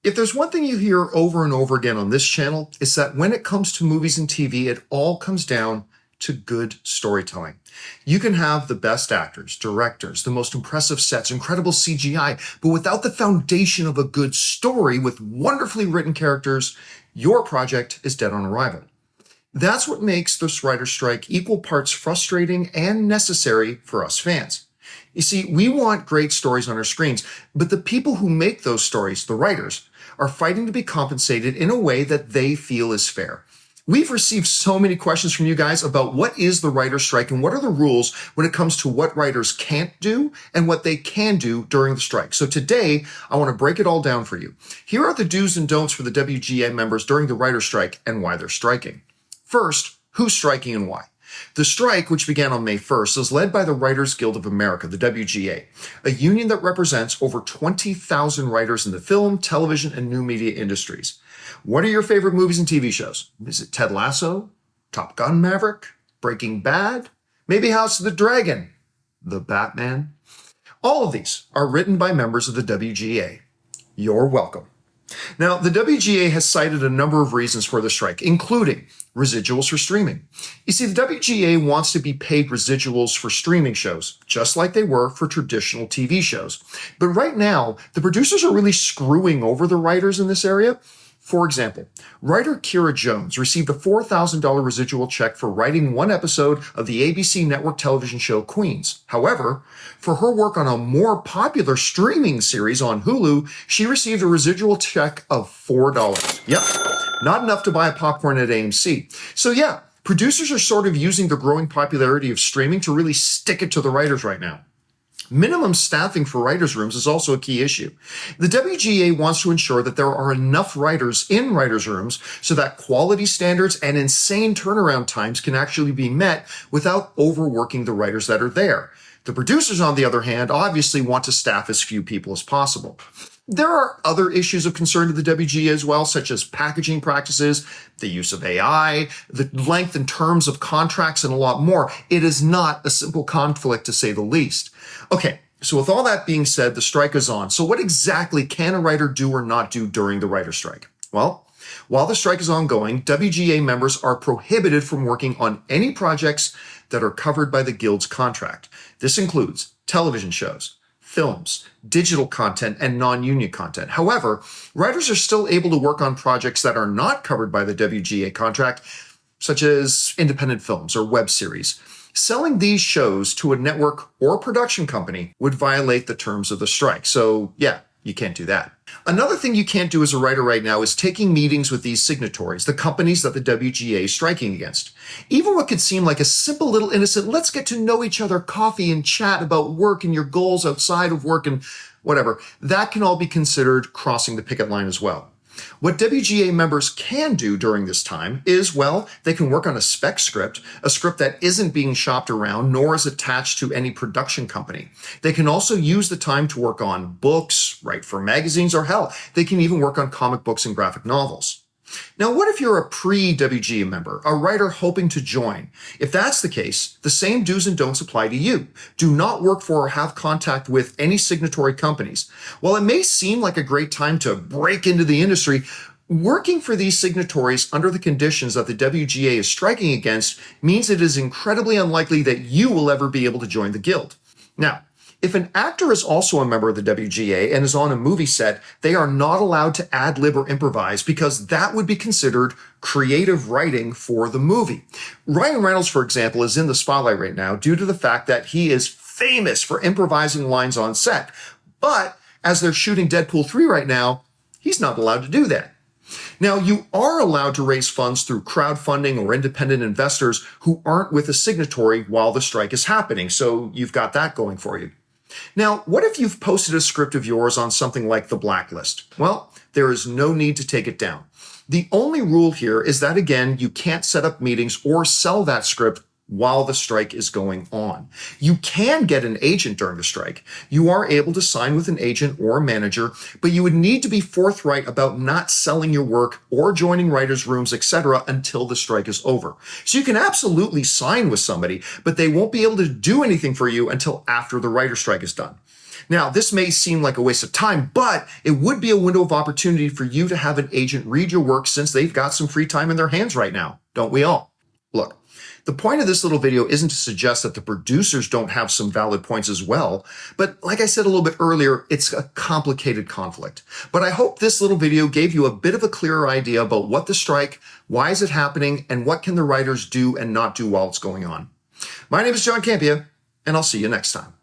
If there's one thing you hear over and over again on this channel, it's that when it comes to movies and TV, it all comes down to good storytelling. You can have the best actors, directors, the most impressive sets, incredible CGI, but without the foundation of a good story with wonderfully written characters, your project is dead on arrival. That's what makes this writer's strike equal parts frustrating and necessary for us fans. You see, we want great stories on our screens, but the people who make those stories, the writers, are fighting to be compensated in a way that they feel is fair. We've received so many questions from you guys about what is the writer's strike and what are the rules when it comes to what writers can't do and what they can do during the strike. So today, I want to break it all down for you. Here are the do's and don'ts for the WGA members during the writer's strike and why they're striking. First, who's striking and why? The strike, which began on May 1st, is led by the Writers Guild of America, the WGA, a union that represents over 20,000 writers in the film, television, and new media industries. What are your favorite movies and TV shows? Is it Ted Lasso? Top Gun Maverick? Breaking Bad? Maybe House of the Dragon? The Batman? All of these are written by members of the WGA. You're welcome. Now, the WGA has cited a number of reasons for the strike, including residuals for streaming. You see, the WGA wants to be paid residuals for streaming shows, just like they were for traditional TV shows. But right now, the producers are really screwing over the writers in this area. For example, writer Kira Jones received a $4,000 residual check for writing one episode of the ABC network television show Queens. However, for her work on a more popular streaming series on Hulu, she received a residual check of $4. Yep, not enough to buy a popcorn at AMC. So yeah, producers are sort of using the growing popularity of streaming to really stick it to the writers right now. Minimum staffing for writers' rooms is also a key issue. The WGA wants to ensure that there are enough writers in writers' rooms so that quality standards and insane turnaround times can actually be met without overworking the writers that are there. The producers, on the other hand, obviously want to staff as few people as possible. There are other issues of concern to the WGA as well, such as packaging practices, the use of AI, the length and terms of contracts, and a lot more. It is not a simple conflict, to say the least. Okay, so with all that being said, the strike is on. So what exactly can a writer do or not do during the writer's strike? Well, while the strike is ongoing, WGA members are prohibited from working on any projects that are covered by the Guild's contract. This includes television shows, films, digital content, and non-union content. However, writers are still able to work on projects that are not covered by the WGA contract, such as independent films or web series. Selling these shows to a network or production company would violate the terms of the strike. So yeah, you can't do that. Another thing you can't do as a writer right now is taking meetings with these signatories, the companies that the WGA is striking against. Even what could seem like a simple little innocent, let's get to know each other coffee and chat about work and your goals outside of work and whatever, that can all be considered crossing the picket line as well. What WGA members can do during this time is, well, they can work on a spec script, a script that isn't being shopped around nor is attached to any production company. They can also use the time to work on books, write for magazines, or hell, they can even work on comic books and graphic novels. Now, what if you're a pre-WGA member, a writer hoping to join? If that's the case, the same do's and don'ts apply to you. Do not work for or have contact with any signatory companies. While it may seem like a great time to break into the industry, working for these signatories under the conditions that the WGA is striking against means it is incredibly unlikely that you will ever be able to join the Guild. Now, if an actor is also a member of the WGA and is on a movie set, they are not allowed to ad-lib or improvise because that would be considered creative writing for the movie. Ryan Reynolds, for example, is in the spotlight right now due to the fact that he is famous for improvising lines on set. But as they're shooting Deadpool 3 right now, he's not allowed to do that. Now, you are allowed to raise funds through crowdfunding or independent investors who aren't with a signatory while the strike is happening, so you've got that going for you. Now, what if you've posted a script of yours on something like The Blacklist? Well, there is no need to take it down. The only rule here is that, again, you can't set up meetings or sell that script while the strike is going on. You can get an agent during the strike. You are able to sign with an agent or a manager, but you would need to be forthright about not selling your work or joining writers' rooms, etc. until the strike is over. So you can absolutely sign with somebody, but they won't be able to do anything for you until after the writer strike is done. Now, this may seem like a waste of time, but it would be a window of opportunity for you to have an agent read your work since they've got some free time in their hands right now. Don't we all? Look, the point of this little video isn't to suggest that the producers don't have some valid points as well, but like I said a little bit earlier, it's a complicated conflict. But I hope this little video gave you a bit of a clearer idea about what the strike, why is it happening, and what can the writers do and not do while it's going on. My name is John Campea, and I'll see you next time.